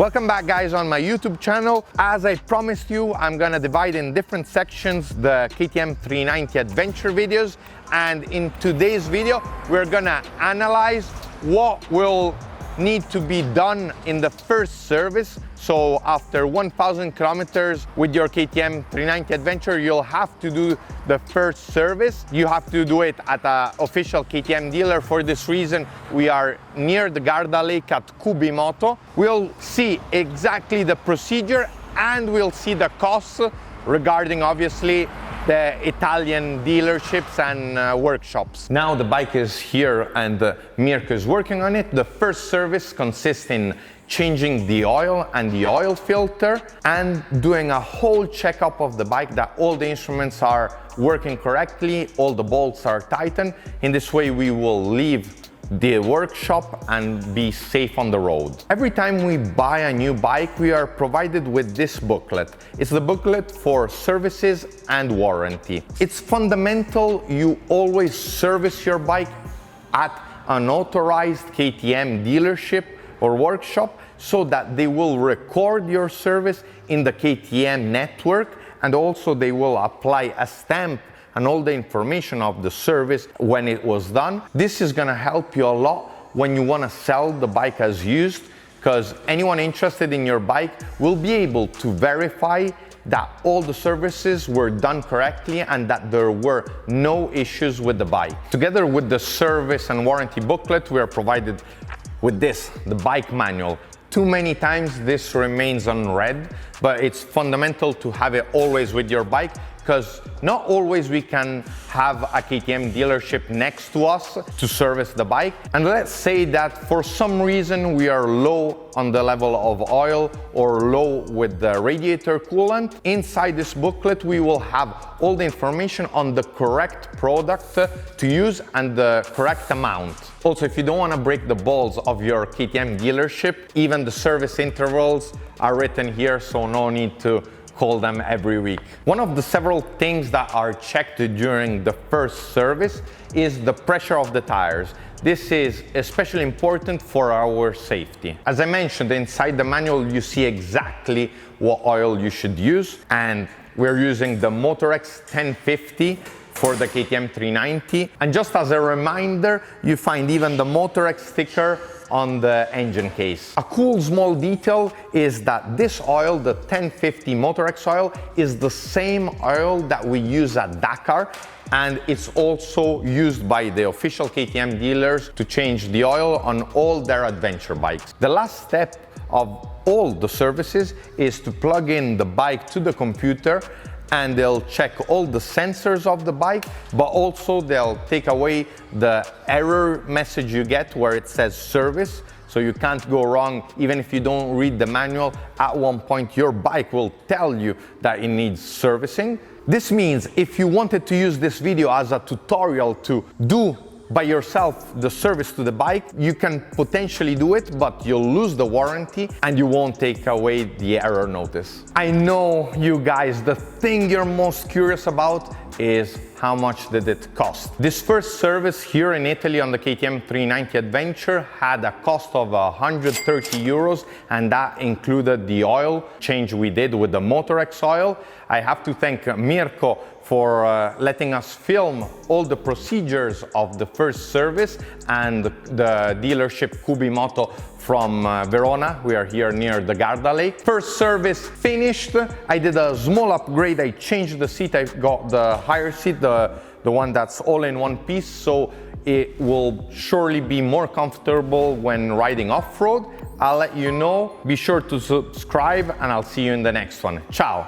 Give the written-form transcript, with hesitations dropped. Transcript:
Welcome back, guys, on my YouTube channel. As I promised you, I'm gonna divide in different sections the KTM 390 adventure videos, and in today's video we're gonna analyze what will need to be done in the first service. So after 1,000 kilometers with your KTM 390 adventure, you'll have to do the first service. You have to do it at an official KTM dealer. For this reason, we are near the Garda Lake at Cubimoto. We'll see exactly the procedure and we'll see the costs regarding, obviously, the Italian dealerships and workshops. Now the bike is here and Mirko is working on it. The first service consists in changing the oil and the oil filter and doing a whole checkup of the bike that all the instruments are working correctly, all the bolts are tightened. In this way we will leave the workshop and be safe on the road. Every time we buy a new bike, we are provided with this booklet. It's the booklet for services and warranty. It's fundamental you always service your bike at an authorized KTM dealership or workshop so that they will record your service in the KTM network, and also they will apply a stamp and all the information of the service when it was done. This is gonna help you a lot when you wanna sell the bike as used, because anyone interested in your bike will be able to verify that all the services were done correctly and that there were no issues with the bike. Together with the service and warranty booklet, we are provided with this, the bike manual. Too many times this remains unread, but it's fundamental to have it always with your bike, because not always we can have a KTM dealership next to us to service the bike. And let's say that for some reason we are low on the level of oil or low with the radiator coolant. Inside this booklet we will have all the information on the correct product to use and the correct amount. Also, if you don't want to break the balls of your KTM dealership, even the service intervals are written here, so no need to call them every week. One of the several things that are checked during the first service is the pressure of the tires. This is especially important for our safety. As I mentioned, inside the manual you see exactly what oil you should use, and we're using the Motorex 1050 for the KTM 390. And just as a reminder, you find even the Motorex sticker on the engine case. A cool small detail is that this oil, the 1050 Motorex oil, is the same oil that we use at Dakar, and it's also used by the official KTM dealers to change the oil on all their adventure bikes. The last step of all the services is to plug in the bike to the computer, and they'll check all the sensors of the bike, but also they'll take away the error message you get where it says service, so you can't go wrong. Even if you don't read the manual, at one point your bike will tell you that it needs servicing. This means if you wanted to use this video as a tutorial to do by yourself the service to the bike, you can potentially do it, but you'll lose the warranty and you won't take away the error notice. I know, you guys, the thing you're most curious about is how much did it cost? This first service here in Italy on the KTM 390 Adventure had a cost of 130 euros, and that included the oil change we did with the Motorex oil. I have to thank Mirko for letting us film all the procedures of the first service, and the dealership Cubimoto from Verona. We are here near the Garda Lake. First service finished. I did a small upgrade. I changed the seat. I got the higher seat, the one that's all in one piece, so it will surely be more comfortable when riding off-road. I'll let you know. Be sure to subscribe and I'll see you in the next one. Ciao!